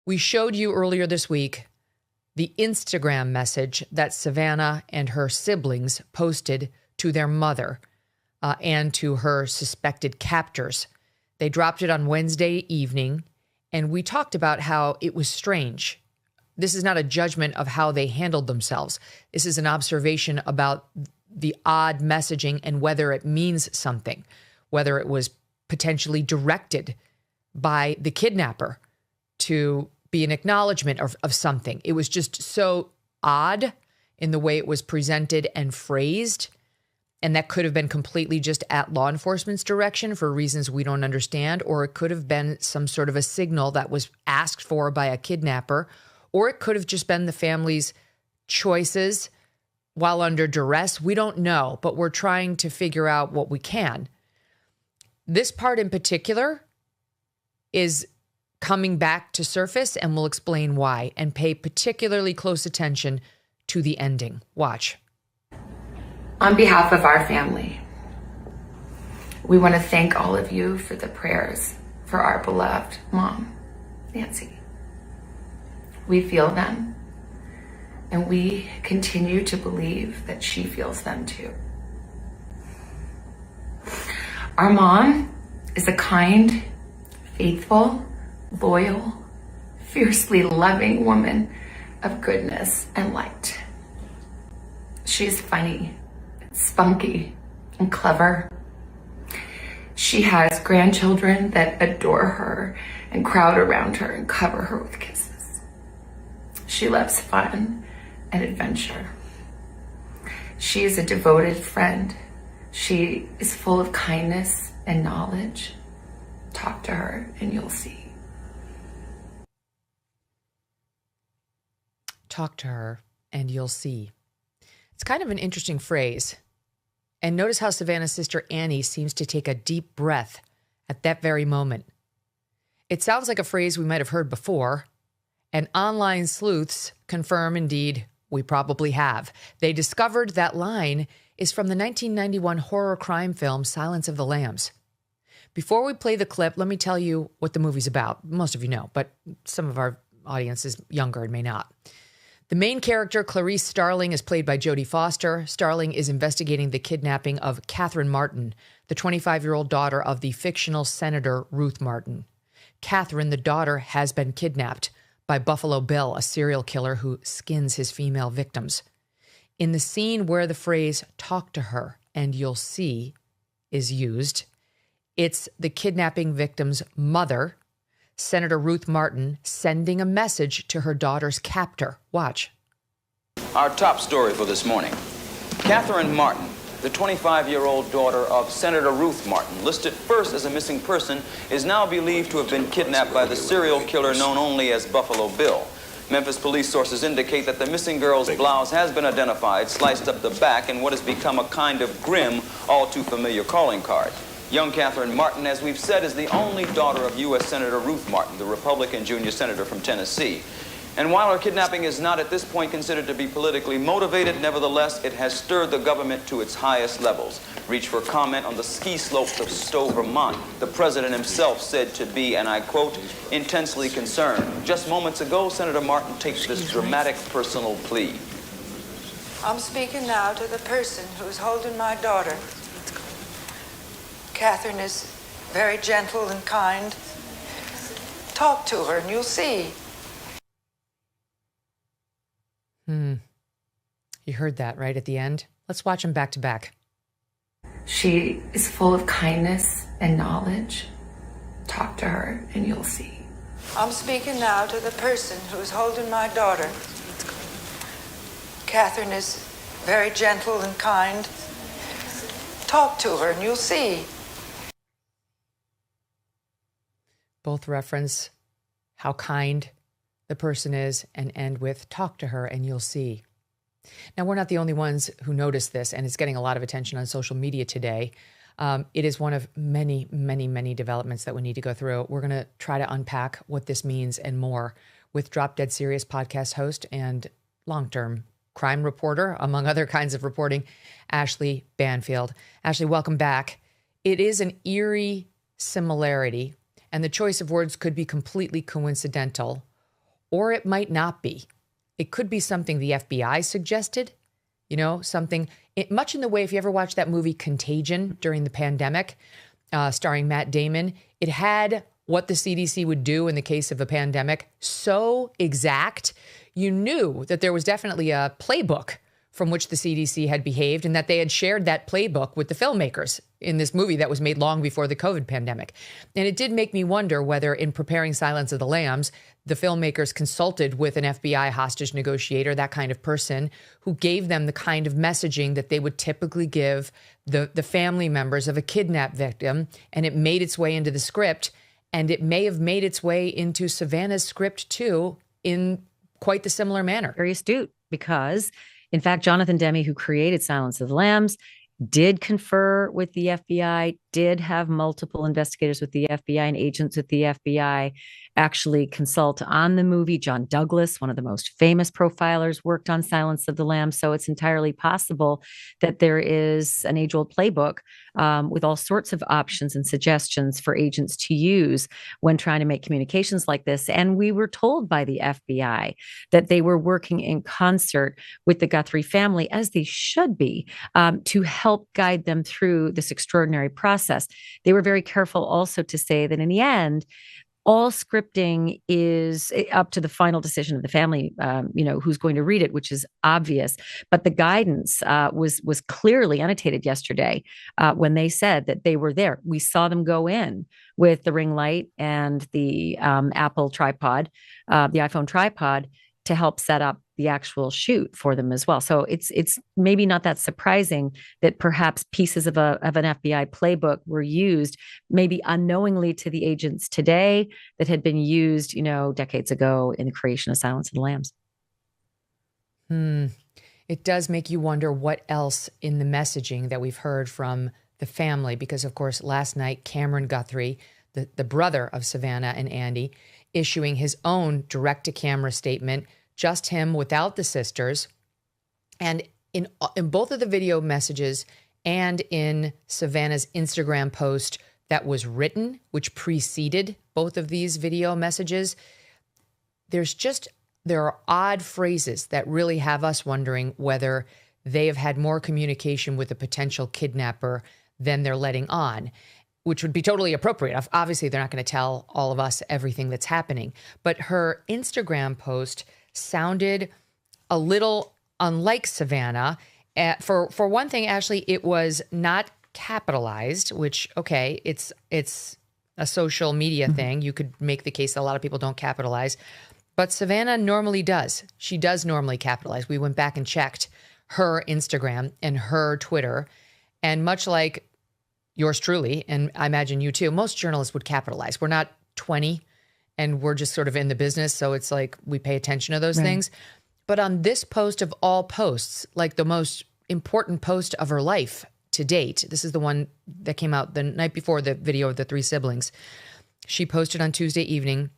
We showed you earlier this week the Instagram message that Savannah and her siblings posted to their mother and to her suspected captors. They dropped it on Wednesday evening, and we talked about how it was strange. This is not a judgment of how they handled themselves. This is an observation about the odd messaging and whether it means something, whether it was potentially directed by the kidnapper to be an acknowledgement of something. It was just so odd in the way it was presented and phrased. And that could have been completely just at law enforcement's direction for reasons we don't understand, or it could have been some sort of a signal that was asked for by a kidnapper, or it could have just been the family's choices while under duress. We don't know, but we're trying to figure out what we can. This part in particular is coming back to surface, and we'll explain why, and pay particularly close attention to the ending. Watch. On behalf of our family, we want to thank all of you for the prayers for our beloved mom, Nancy. We feel them, and we continue to believe that she feels them too. Our mom is a kind, faithful, loyal, fiercely loving woman of goodness and light. She is funny, spunky, and clever. She has grandchildren that adore her and crowd around her and cover her with kisses. She loves fun and adventure. She is a devoted friend. She is full of kindness and knowledge. Talk to her and you'll see. Talk to her and you'll see. It's kind of an interesting phrase. And notice how Savannah's sister Annie seems to take a deep breath at that very moment. It sounds like a phrase we might have heard before, and online sleuths confirm indeed we probably have. They discovered that line is from the 1991 horror crime film Silence of the Lambs. Before we play the clip, let me tell you what the movie's about. Most of you know, but some of our audience is younger and may not. The main character, Clarice Starling, is played by Jodie Foster. Starling is investigating the kidnapping of Catherine Martin, the 25-year-old daughter of the fictional Senator Ruth Martin. Catherine, the daughter, has been kidnapped by Buffalo Bill, a serial killer who skins his female victims. In the scene where the phrase, "talk to her and you'll see," is used, it's the kidnapping victim's mother, Senator Ruth Martin, sending a message to her daughter's captor. Watch. Our top story for this morning. Catherine Martin, the 25-year-old daughter of Senator Ruth Martin, listed first as a missing person, is now believed to have been kidnapped by the serial killer known only as Buffalo Bill. Memphis police sources indicate that the missing girl's blouse has been identified, sliced up the back, in what has become a kind of grim, all too familiar calling card. Young Catherine Martin, as we've said, is the only daughter of U.S. Senator Ruth Martin, the Republican junior senator from Tennessee. And while her kidnapping is not at this point considered to be politically motivated, nevertheless, it has stirred the government to its highest levels. Reach for comment on the ski slopes of Stowe, Vermont. The president himself said to be, and I quote, intensely concerned. Just moments ago, Senator Martin takes this dramatic personal plea. I'm speaking now to the person who's holding my daughter. Catherine is very gentle and kind. Talk to her and you'll see. You heard that right at the end? Let's watch them back to back. She is full of kindness and knowledge. Talk to her and you'll see. I'm speaking now to the person who's holding my daughter. Catherine is very gentle and kind. Talk to her and you'll see. Both reference how kind the person is and end with talk to her and you'll see. Now, we're not the only ones who notice this, and it's getting a lot of attention on social media today. It is one of many, many, many developments that we need to go through. We're going to try to unpack what this means and more with Drop Dead Serious podcast host and long-term crime reporter, among other kinds of reporting, Ashley Banfield. Ashley, welcome back. It is an eerie similarity, and the choice of words could be completely coincidental, or it might not be. It could be something the FBI suggested, something much in the way, if you ever watched that movie Contagion during the pandemic, starring Matt Damon, it had what the CDC would do in the case of a pandemic so exact. You knew that there was definitely a playbook from which the CDC had behaved and that they had shared that playbook with the filmmakers in this movie that was made long before the COVID pandemic. And it did make me wonder whether in preparing Silence of the Lambs, the filmmakers consulted with an FBI hostage negotiator, that kind of person, who gave them the kind of messaging that they would typically give the family members of a kidnapped victim. And it made its way into the script. And it may have made its way into Savannah's script, too, in quite the similar manner. Very astute, because, in fact, Jonathan Demme, who created Silence of the Lambs, did confer with the FBI, did have multiple investigators with the FBI and agents with the FBI actually consult on the movie. John Douglas, one of the most famous profilers, worked on Silence of the Lambs. So it's entirely possible that there is an age-old playbook with all sorts of options and suggestions for agents to use when trying to make communications like this. And we were told by the FBI that they were working in concert with the Guthrie family, as they should be, to help guide them through this extraordinary process. They were very careful also to say that in the end, all scripting is up to the final decision of the family, who's going to read it, which is obvious. But the guidance was clearly annotated yesterday when they said that they were there. We saw them go in with the ring light and the Apple tripod, the iPhone tripod, to help set up the actual shoot for them as well. So it's maybe not that surprising that perhaps pieces of an FBI playbook were used, maybe unknowingly to the agents today, that had been used, decades ago in the creation of Silence of the Lambs. It does make you wonder what else in the messaging that we've heard from the family, because of course last night Cameron Guthrie, the brother of Savannah and Andy, issuing his own direct-to-camera statement, just him without the sisters. And in both of the video messages and in Savannah's Instagram post that was written, which preceded both of these video messages, there are odd phrases that really have us wondering whether they have had more communication with a potential kidnapper than they're letting on, which would be totally appropriate. Obviously, they're not going to tell all of us everything that's happening. But her Instagram post sounded a little unlike Savannah. For one thing, Ashley, it was not capitalized, which, okay, it's a social media thing. You could make the case that a lot of people don't capitalize. But Savannah normally does. She does normally capitalize. We went back and checked her Instagram and her Twitter. And much like yours truly, and I imagine you too, most journalists would capitalize. We're not 20 and we're just sort of in the business. So it's like we pay attention to those things. But on this post of all posts, like the most important post of her life to date, this is the one that came out the night before the video of the three siblings. She posted on Tuesday evening.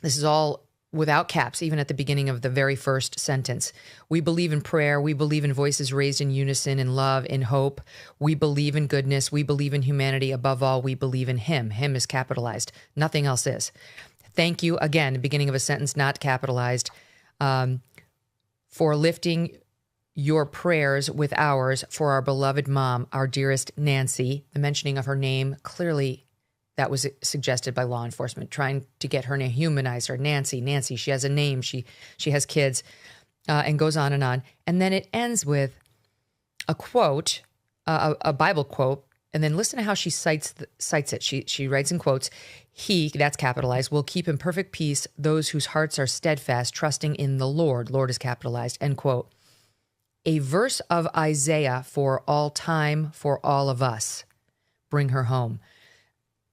This is all without caps, even at the beginning of the very first sentence. We believe in prayer. We believe in voices raised in unison, in love, in hope. We believe in goodness. We believe in humanity. Above all, we believe in him. Him is capitalized. Nothing else is. Thank you, again, the beginning of a sentence not capitalized, for lifting your prayers with ours for our beloved mom, our dearest Nancy. The mentioning of her name, clearly that was suggested by law enforcement, trying to get her to humanize her. Nancy, she has a name, she has kids, and goes on. And then it ends with a quote, a Bible quote, and then listen to how she cites it. She writes in quotes, he, that's capitalized, will keep in perfect peace those whose hearts are steadfast, trusting in the Lord. Lord is capitalized, end quote. A verse of Isaiah for all time, for all of us. Bring her home.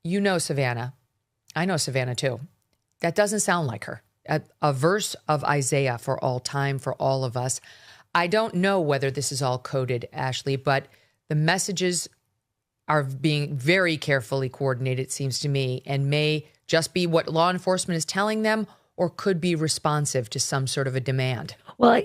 You know Savannah. I know Savannah too. That doesn't sound like her. A verse of Isaiah for all time, for all of us. I don't know whether this is all coded, Ashley, but the messages are being very carefully coordinated, it seems to me, and may just be what law enforcement is telling them or could be responsive to some sort of a demand. Well,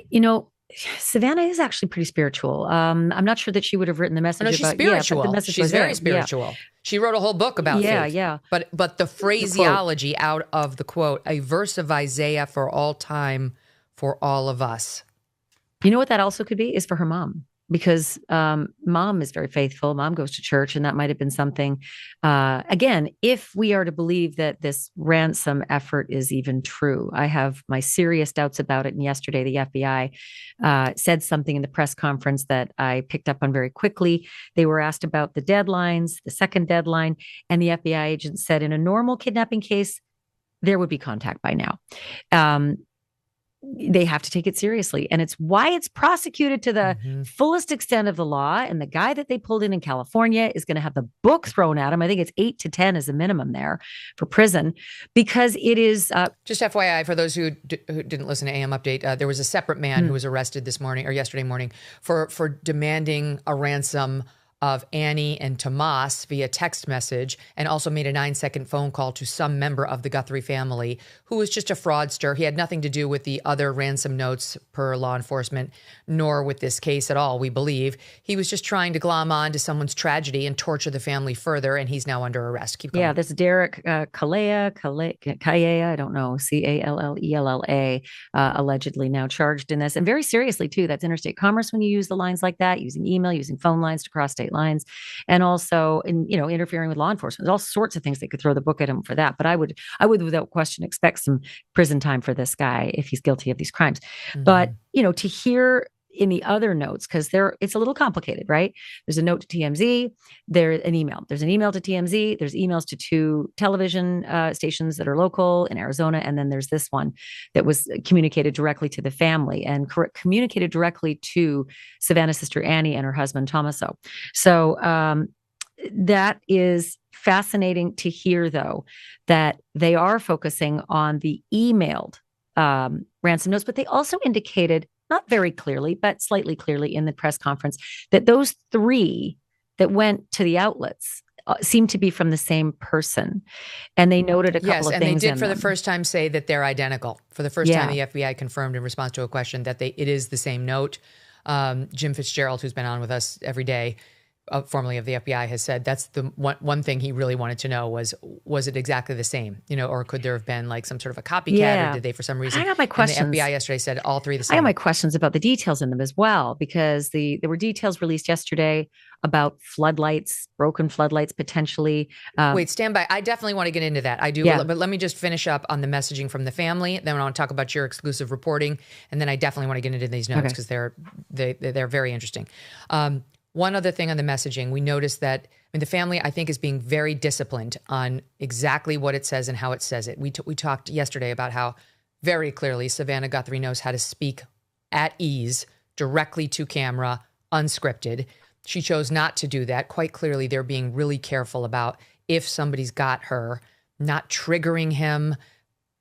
Savannah is actually pretty spiritual. I'm not sure that she would have written the message No, she's about, spiritual. but the message She's was very there. spiritual. She wrote a whole book about faith. Yeah. But the phraseology out of the quote, a verse of Isaiah for all time, for all of us. You know what that also could be is for her mom, because mom is very faithful. Mom goes to church, and that might have been something. Again, if we are to believe that this ransom effort is even true, I have my serious doubts about it. And yesterday, the FBI said something in the press conference that I picked up on very quickly. They were asked about the deadlines, the second deadline, and the FBI agent said in a normal kidnapping case, there would be contact by now. They have to take it seriously. And it's why it's prosecuted to the fullest extent of the law. And the guy that they pulled in California is going to have the book thrown at him. I think it's 8 to 10 as a minimum there for prison, because it is. Just FYI, for those who didn't listen to AM Update, there was a separate man who was arrested this morning or yesterday morning for demanding a ransom of Annie and Tomas via text message, and also made a 9-second phone call to some member of the Guthrie family who was just a fraudster. He had nothing to do with the other ransom notes per law enforcement, nor with this case at all, we believe. He was just trying to glom on to someone's tragedy and torture the family further, and he's now under arrest. Keep going. Yeah, this Derek Callela, I don't know, Callella, allegedly now charged in this, and very seriously too. That's interstate commerce when you use the lines like that, using email, using phone lines to cross state lines, and also interfering with law enforcement. There's all sorts of things they could throw the book at him for that. But I would without question expect some prison time for this guy if he's guilty of these crimes. But to hear in the other notes, because it's a little complicated, right? There's a note to TMZ, there's an email to TMZ, there's emails to 2 television stations that are local in Arizona, and then there's this one that was communicated directly to the family and communicated directly to Savannah's sister Annie and her husband Tommaso. So that is fascinating to hear, though, that they are focusing on the emailed ransom notes, but they also indicated, not very clearly, but slightly clearly in the press conference, that those 3 that went to the outlets seem to be from the same person. And they noted a couple of things. Yes, and they did for the first time say that they're identical. For the first time, the FBI confirmed in response to a question that it is the same note. Jim Fitzgerald, who's been on with us every day, formerly of the FBI, has said that's the one thing he really wanted to know was it exactly the same, or could there have been like some sort of a copycat, or did they for some reason? I got my questions. And the FBI yesterday said all 3 the same. I got my questions about the details in them as well, because there were details released yesterday about floodlights, broken floodlights potentially. Wait, stand by. I definitely want to get into that. I do, but let me just finish up on the messaging from the family. Then I want to talk about your exclusive reporting, and then I definitely want to get into these notes because they're very interesting. One other thing on the messaging, we noticed that the family, I think, is being very disciplined on exactly what it says and how it says it. We talked yesterday about how very clearly Savannah Guthrie knows how to speak at ease, directly to camera, unscripted. She chose not to do that. Quite clearly, they're being really careful about if somebody's got her, not triggering him,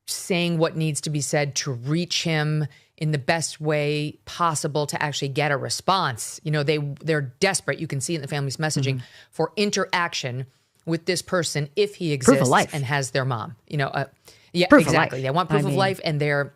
saying what needs to be said to reach him in the best way possible to actually get a response. They're desperate. You can see in the family's messaging for interaction with this person if he exists and has their mom. Proof exactly. They want proof of life, and they're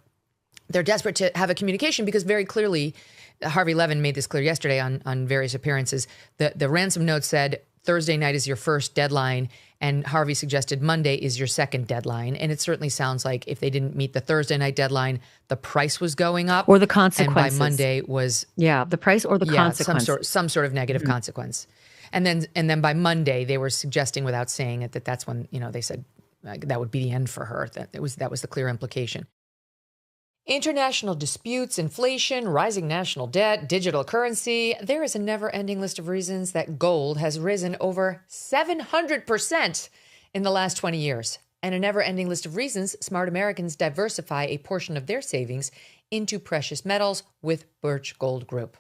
desperate to have a communication because very clearly, Harvey Levin made this clear yesterday on various appearances. The ransom note said Thursday night is your first deadline, and Harvey suggested Monday is your second deadline. And it certainly sounds like if they didn't meet the Thursday night deadline, the price was going up. Or the consequences. And by Monday was... Yeah, the price or the consequences. Some sort of negative consequence. And then by Monday, they were suggesting without saying it that's when, they said that would be the end for her. That was the clear implication. International disputes, inflation, rising national debt, digital currency. There is a never-ending list of reasons that gold has risen over 700% in the last 20 years. And a never-ending list of reasons smart Americans diversify a portion of their savings into precious metals with Birch Gold Group.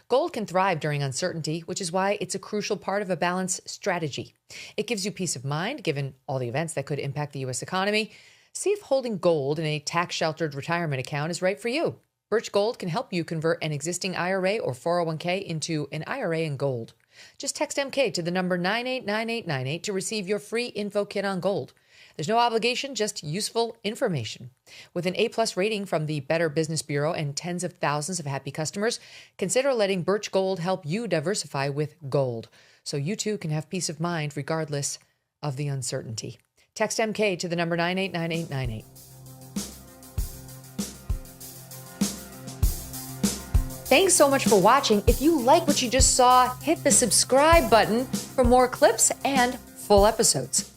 Gold can thrive during uncertainty, which is why it's a crucial part of a balanced strategy. It gives you peace of mind, given all the events that could impact the U.S. economy. See if holding gold in a tax-sheltered retirement account is right for you. Birch Gold can help you convert an existing IRA or 401k into an IRA in gold. Just text MK to the number 989898 to receive your free info kit on gold. There's no obligation, just useful information. With an A+ rating from the Better Business Bureau and tens of thousands of happy customers, consider letting Birch Gold help you diversify with gold, so you too can have peace of mind regardless of the uncertainty. Text MK to the number 989898. Thanks so much for watching. If you like what you just saw, hit the subscribe button for more clips and full episodes.